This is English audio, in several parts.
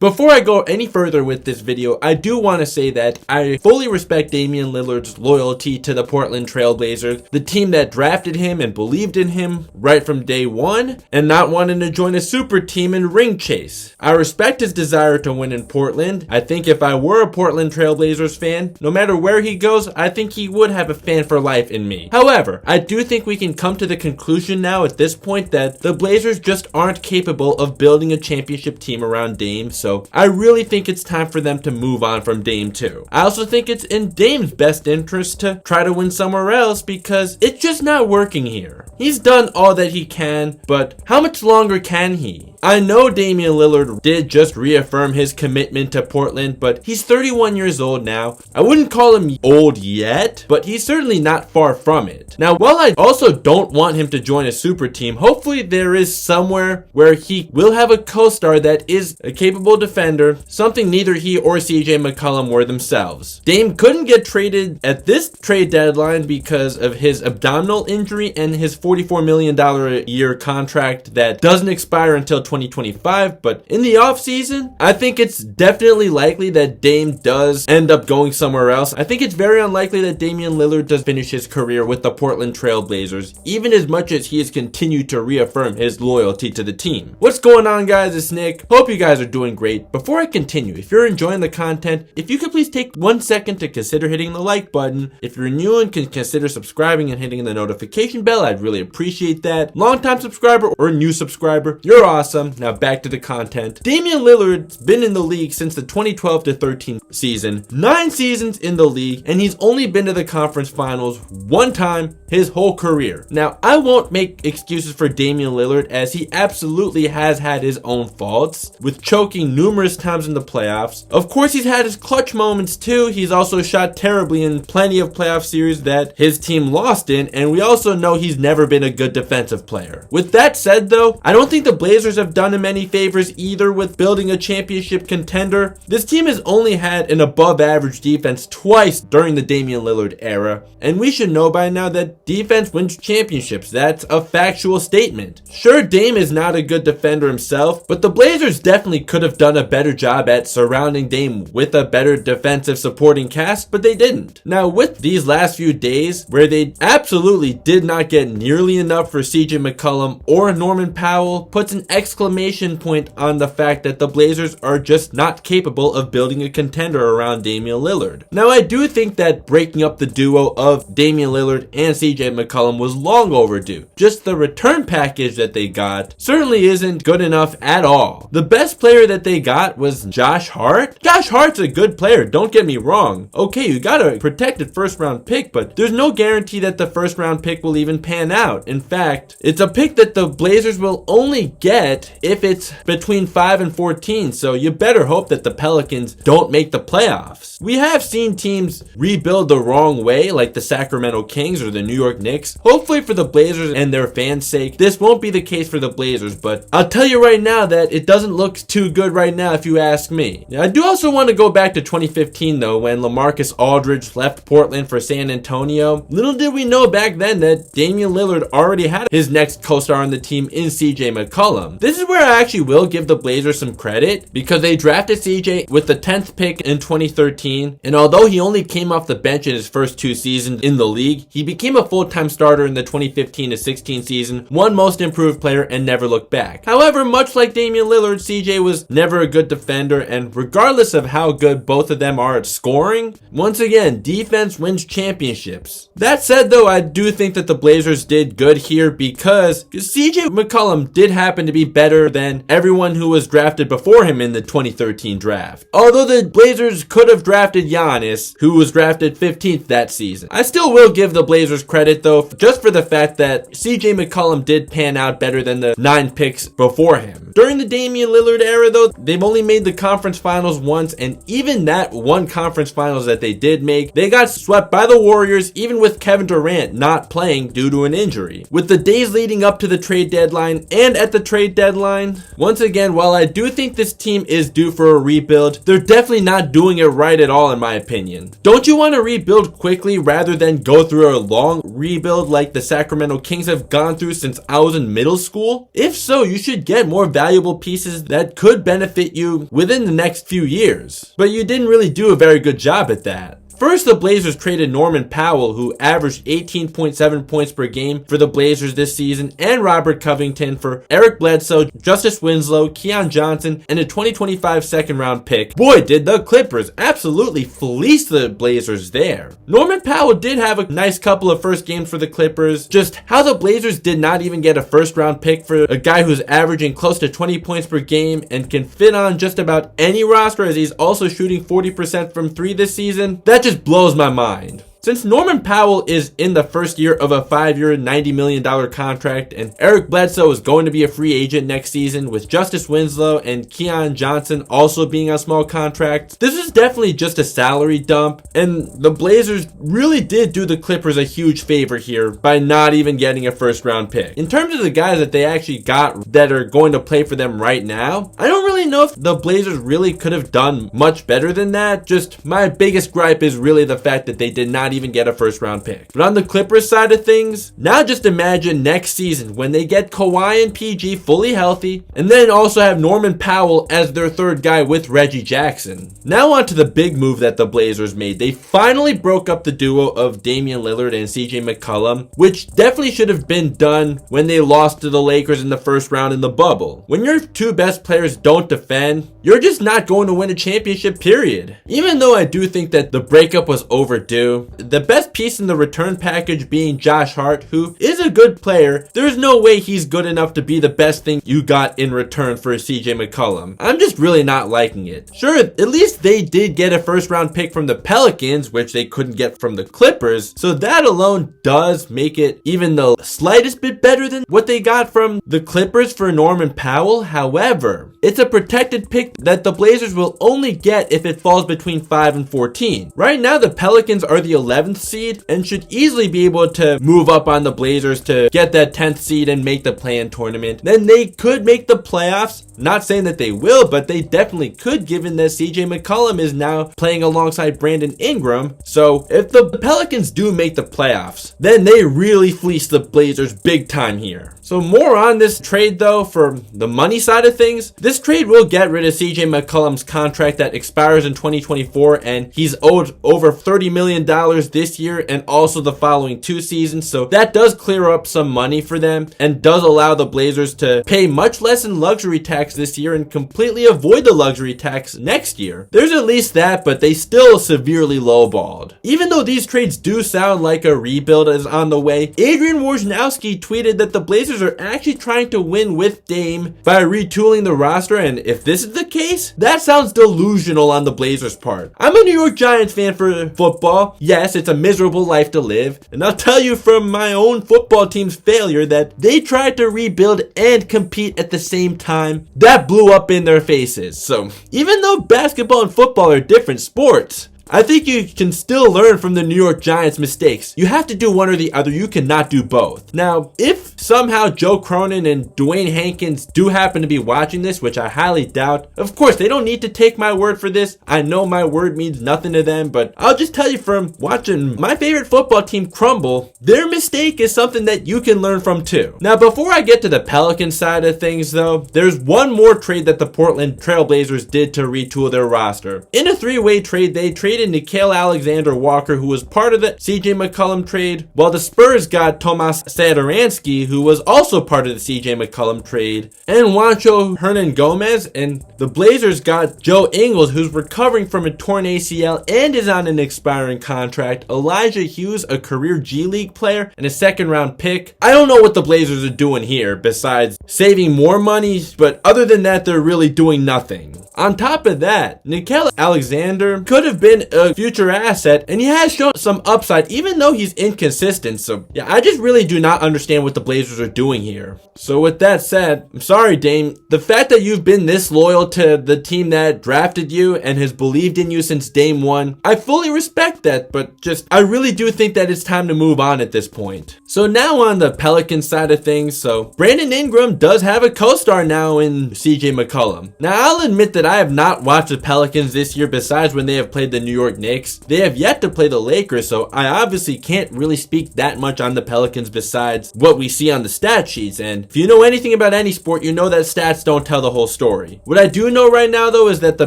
Before I go any further with this video, I do want to say that I fully respect Damian Lillard's loyalty to the Portland Trail Blazers, the team that drafted him and believed in him right from day one, and not wanting to join a super team and ring chase. I respect his desire to win in Portland. I think if I were a Portland Trail Blazers fan, no matter where he goes, I think he would have a fan for life in me. However, I do think we can come to the conclusion now at this point that the Blazers just aren't capable of building a championship team around Dame, so I really think it's time for them to move on from Dame too. I also think it's in Dame's best interest to try to win somewhere else because it's just not working here. He's done all that he can, but how much longer can he? I know Damian Lillard did just reaffirm his commitment to Portland, but he's 31 years old now. I wouldn't call him old yet, but he's certainly not far from it. Now, while I also don't want him to join a super team, hopefully there is somewhere where he will have a co-star that is a capable defender, something neither he or CJ McCollum were themselves. Dame couldn't get traded at this trade deadline because of his abdominal injury and his $44 million a year contract that doesn't expire until 2025, but in the offseason, I think it's definitely likely that Dame does end up going somewhere else. I think it's very unlikely that Damian Lillard does finish his career with the Portland Trail Blazers, even as much as he has continued to reaffirm his loyalty to the team. What's going on, guys? It's Nick. Hope you guys are doing great. Before I continue, if you're enjoying the content, if you could please take 1 second to consider hitting the like button. If you're new and can consider subscribing and hitting the notification bell, I'd really appreciate that. Longtime subscriber or new subscriber, you're awesome. Now back to the content. Damian Lillard's been in the league since the 2012-13 season, 9 seasons in the league, and he's only been to the conference finals 1 time his whole career. Now, I won't make excuses for Damian Lillard as he absolutely has had his own faults, with choking numerous times in the playoffs. Of course, he's had his clutch moments too. He's also shot terribly in plenty of playoff series that his team lost in, and we also know he's never been a good defensive player. With that said though, I don't think the Blazers have done him any favors either with building a championship contender. This team has only had an above average defense twice during the Damian Lillard era, and we should know by now that defense wins championships. That's a factual statement. Sure, Dame is not a good defender himself, but the Blazers definitely could have done a better job at surrounding Dame with a better defensive supporting cast, but they didn't. Now, with these last few days where they absolutely did not get nearly enough for CJ McCollum or Norman Powell, puts an exclamation point on the fact that the Blazers are just not capable of building a contender around Damian Lillard. Now, I do think that breaking up the duo of Damian Lillard and CJ McCollum was long overdue. Just the return package that they got certainly isn't good enough at all. The best player that they got was Josh Hart. Josh Hart's a good player, don't get me wrong. Okay, you got a protected first round pick, but there's no guarantee that the first round pick will even pan out. In fact, it's a pick that the Blazers will only get if it's between 5 and 14, so you better hope that the Pelicans don't make the playoffs. We have seen teams rebuild the wrong way, like the Sacramento Kings or the New York Knicks. Hopefully for the Blazers and their fans' sake, this won't be the case for the Blazers, but I'll tell you right now that it doesn't look too good right now if you ask me. Now, I do also want to go back to 2015 though, when LaMarcus Aldridge left Portland for San Antonio. Little did we know back then that Damian Lillard already had his next co-star on the team in CJ McCollum. This is where I actually will give the Blazers some credit because they drafted CJ with the 10th pick in 2013, and although he only came off the bench in his first 2 seasons in the league, he became a full-time starter in the 2015-16 season, won most improved player, and never looked back. However, much like Damian Lillard, CJ was never a good defender, and regardless of how good both of them are at scoring, once again, defense wins championships. That said though, I do think that the Blazers did good here because CJ McCollum did happen to be better than everyone who was drafted before him in the 2013 draft. Although the Blazers could have drafted Giannis, who was drafted 15th that season. I still will give the Blazers credit though, just for the fact that CJ McCollum did pan out better than the 9 picks before him. During the Damian Lillard era though, they've only made the conference finals once, and even that one conference finals that they did make, they got swept by the Warriors even with Kevin Durant not playing due to an injury. With the days leading up to the trade deadline and at the trade deadline, deadline. Once again, while I do think this team is due for a rebuild, they're definitely not doing it right at all in my opinion. Don't you want to rebuild quickly rather than go through a long rebuild like the Sacramento Kings have gone through since I was in middle school? If so, you should get more valuable pieces that could benefit you within the next few years. But you didn't really do a very good job at that. First, the Blazers traded Norman Powell, who averaged 18.7 points per game for the Blazers this season, and Robert Covington for Eric Bledsoe, Justice Winslow, Keon Johnson, and a 2025 second-round pick. Boy, did the Clippers absolutely fleece the Blazers there. Norman Powell did have a nice couple of first games for the Clippers. Just how the Blazers did not even get a first-round pick for a guy who's averaging close to 20 points per game and can fit on just about any roster, as he's also shooting 40% from three this season, that just blows my mind. Since Norman Powell is in the first year of a 5-year, $90 million contract, and Eric Bledsoe is going to be a free agent next season, with Justice Winslow and Keon Johnson also being on small contracts, this is definitely just a salary dump, and the Blazers really did do the Clippers a huge favor here by not even getting a first-round pick. In terms of the guys that they actually got that are going to play for them right now, I don't really know if the Blazers really could have done much better than that. Just my biggest gripe is really the fact that they did not even get a first round pick. But on the Clippers side of things, now just imagine next season when they get Kawhi and PG fully healthy, and then also have Norman Powell as their third guy with Reggie Jackson. Now on to the big move that the Blazers made. They finally broke up the duo of Damian Lillard and CJ McCollum, which definitely should have been done when they lost to the Lakers in the first round in the bubble. When your two best players don't defend, you're just not going to win a championship, period. Even though I do think that the breakup was overdue, the best piece in the return package being Josh Hart, who is a good player, there's no way he's good enough to be the best thing you got in return for CJ McCollum. I'm just really not liking it. Sure, at least they did get a first round pick from the Pelicans, which they couldn't get from the Clippers, so that alone does make it even the slightest bit better than what they got from the Clippers for Norman Powell. However, it's a protected pick that the Blazers will only get if it falls between 5 and 14. Right now, the Pelicans are the 11th seed and should easily be able to move up on the Blazers to get that 10th seed and make the play-in tournament. Then they could make the playoffs. Not saying that they will, but they definitely could, given that CJ McCollum is now playing alongside Brandon Ingram. So if the Pelicans do make the playoffs, then they really fleece the Blazers big time here. So more on this trade though, for the money side of things, this trade will get rid of CJ McCollum's contract that expires in 2024, and he's owed over $30 million this year and also the following 2 seasons. So that does clear up some money for them and does allow the Blazers to pay much less in luxury tax this year and completely avoid the luxury tax next year. There's at least that, but they still severely lowballed. Even though these trades do sound like a rebuild is on the way, Adrian Wojnarowski tweeted that the Blazers are actually trying to win with Dame by retooling the roster, and if this is the case, that sounds delusional on the Blazers' part. I'm a New York Giants fan for football. Yes, it's a miserable life to live, and I'll tell you from my own football team's failure that they tried to rebuild and compete at the same time. That blew up in their faces. So even though basketball and football are different sports, I think you can still learn from the New York Giants' mistakes. You have to do one or the other. You cannot do both. Now, if somehow Joe Cronin and Dwayne Hankins do happen to be watching this, which I highly doubt, of course, they don't need to take my word for this. I know my word means nothing to them, but I'll just tell you from watching my favorite football team crumble, their mistake is something that you can learn from too. Now, before I get to the Pelican side of things though, there's one more trade that the Portland Trailblazers did to retool their roster. In a 3-way trade, they traded Nickeil Alexander-Walker, who was part of the CJ McCollum trade, while the Spurs got Tomas Satoransky, who was also part of the CJ McCollum trade, and Juancho Hernan-Gomez, and the Blazers got Joe Ingles, who's recovering from a torn ACL and is on an expiring contract, Elijah Hughes, a career G League player, and a second-round pick. I don't know what the Blazers are doing here besides saving more money, but other than that, they're really doing nothing. On top of that, Nickeil Alexander could have been a future asset, and he has shown some upside even though he's inconsistent. So yeah, I just really do not understand what the Blazers are doing here. So with that said, I'm sorry, Dame. The fact that you've been this loyal to the team that drafted you and has believed in you since day one, I fully respect that, but just I really do think that it's time to move on at this point. So now on the Pelicans side of things, so Brandon Ingram does have a co-star now in CJ McCollum. Now I'll admit that I have not watched the Pelicans this year besides when they have played the New York Knicks. They have yet to play the Lakers, so I obviously can't really speak that much on the Pelicans besides what we see on the stat sheets. And if you know anything about any sport, you know that stats don't tell the whole story. What I do know right now though is that the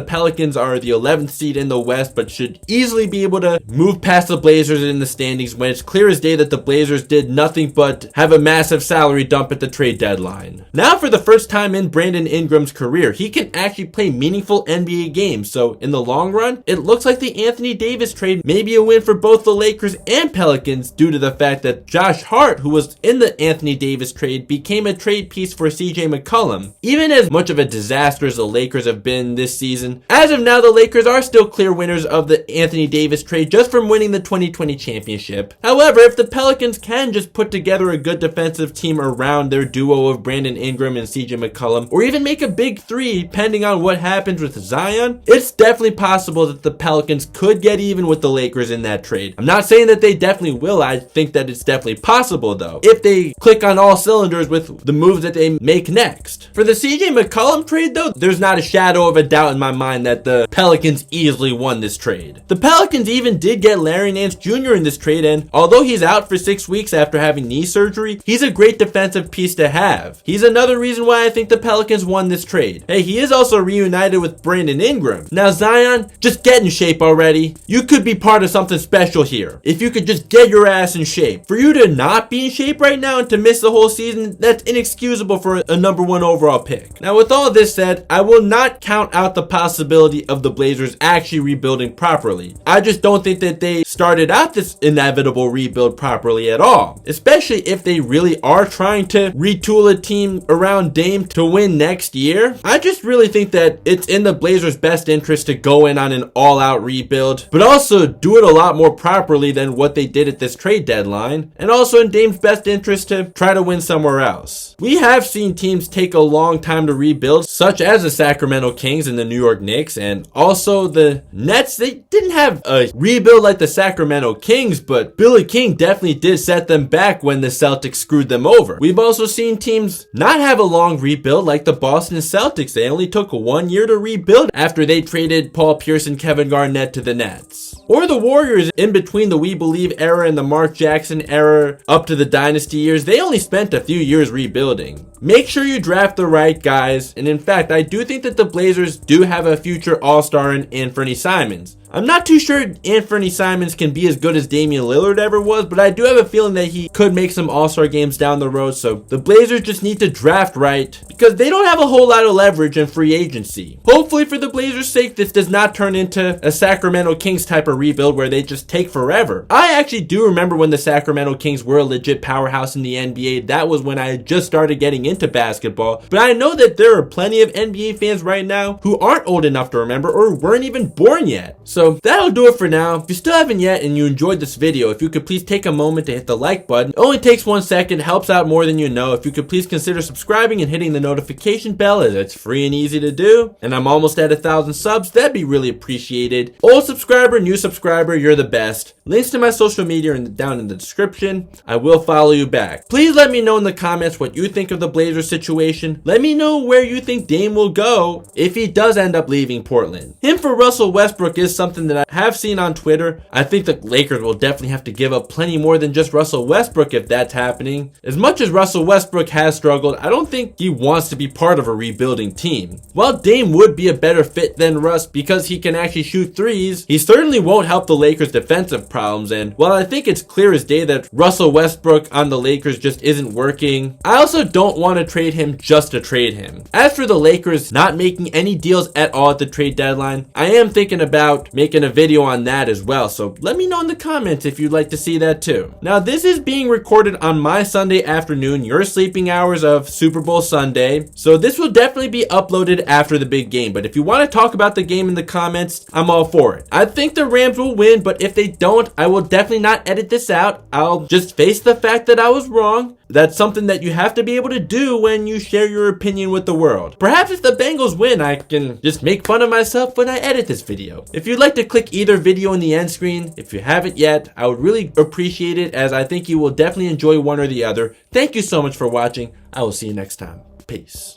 Pelicans are the 11th seed in the West, but should easily be able to move past the Blazers in the standings when it's clear as day that the Blazers did nothing but have a massive salary dump at the trade deadline. Now for the first time in Brandon Ingram's career, he can actually play meaningful NBA games. So in the long run, it looks like the Anthony Davis trade may be a win for both the Lakers and Pelicans due to the fact that Josh Hart, who was in the Anthony Davis trade, became a trade piece for CJ McCollum. Even as much of a disaster as the Lakers have been this season, as of now the Lakers are still clear winners of the Anthony Davis trade just from winning the 2020 championship. However, if the Pelicans can just put together a good defensive team around their duo of Brandon Ingram and CJ McCollum, or even make a big three depending on what happens with Zion, it's definitely possible that the Pelicans could get even with the Lakers in that trade. I'm not saying that they definitely will. I think that it's definitely possible though, if they click on all cylinders with the moves that they make next. For the CJ McCollum trade though, there's not a shadow of a doubt in my mind that the Pelicans easily won this trade. The Pelicans even did get Larry Nance Jr. in this trade, and although he's out for 6 weeks after having knee surgery, he's a great defensive piece to have. He's another reason why I think the Pelicans won this trade. Hey, he is also reunited with Brandon Ingram. Now Zion, just get in shape already. You could be part of something special here. If you could just get your ass in shape. For you to not be in shape right now and to miss the whole season, that's inexcusable for a number 1 overall pick. Now with all this said, I will not count out the possibility of the Blazers actually rebuilding properly. I just don't think that they started out this inevitable rebuild properly at all. Especially if they really are trying to retool a team around Dame to win next year. I just really think that it's in the Blazers' best interest to go in on an all-out rebuild, but also do it a lot more properly than what they did at this trade deadline, and also in Dame's best interest to try to win somewhere else. We have seen teams take a long time to rebuild, such as the Sacramento Kings and the New York Knicks, and also the Nets. They didn't have a rebuild like the Sacramento Kings, but Billy King definitely did set them back when the Celtics screwed them over. We've also seen teams not have a long rebuild like the Boston Celtics. They only took 1 year to rebuild after they traded Paul Pierce and Kevin Garnett to the Nets. Or the Warriors in between the We Believe era and the Mark Jackson era up to the Dynasty years. They only spent a few years rebuilding. Make sure you draft the right guys, and in fact, I do think that the Blazers do have a future all-star in Anthony Simons. I'm not too sure Anthony Simons can be as good as Damian Lillard ever was, but I do have a feeling that he could make some all-star games down the road, so the Blazers just need to draft right because they don't have a whole lot of leverage in free agency. Hopefully for the Blazers' sake, this does not turn into a Sacramento Kings type of rebuild where they just take forever. I actually do remember when the Sacramento Kings were a legit powerhouse in the NBA. That was when I had just started getting into basketball, but I know that there are plenty of NBA fans right now who aren't old enough to remember or weren't even born yet. So that'll do it for now. If you still haven't yet and you enjoyed this video, if you could please take a moment to hit the like button. It only takes 1 second, helps out more than you know. If you could please consider subscribing and hitting the notification bell, as it's free and easy to do. And I'm almost at 1,000 subs, that'd be really appreciated. Old subscriber, new subscriber, you're the best. Links to my social media are down in the description. I will follow you back. Please let me know in the comments what you think of the Blazers situation. Let me know where you think Dame will go if he does end up leaving Portland. Him for Russell Westbrook is something that I have seen on Twitter. I think the Lakers will definitely have to give up plenty more than just Russell Westbrook if that's happening. As much as Russell Westbrook has struggled, I don't think he wants to be part of a rebuilding team. While Dame would be a better fit than Russ because he can actually shoot threes, he certainly won't help the Lakers' defensive problems, and while I think it's clear as day that Russell Westbrook on the Lakers just isn't working, I also don't want to trade him just to trade him. As for the Lakers not making any deals at all at the trade deadline, I am thinking about making a video on that as well, so let me know in the comments if you'd like to see that too. Now this is being recorded on my Sunday afternoon, your sleeping hours of Super Bowl Sunday, so this will definitely be uploaded after the big game, but if you want to talk about the game in the comments, I'm all for it. I think the Rams Rams will win, but if they don't, I will definitely not edit this out. I'll just face the fact that I was wrong. That's something that you have to be able to do when you share your opinion with the world. Perhaps if the Bengals win, I can just make fun of myself when I edit this video. If you'd like to click either video in the end screen, if you haven't yet, I would really appreciate it, as I think you will definitely enjoy one or the other. Thank you so much for watching. I will see you next time. Peace.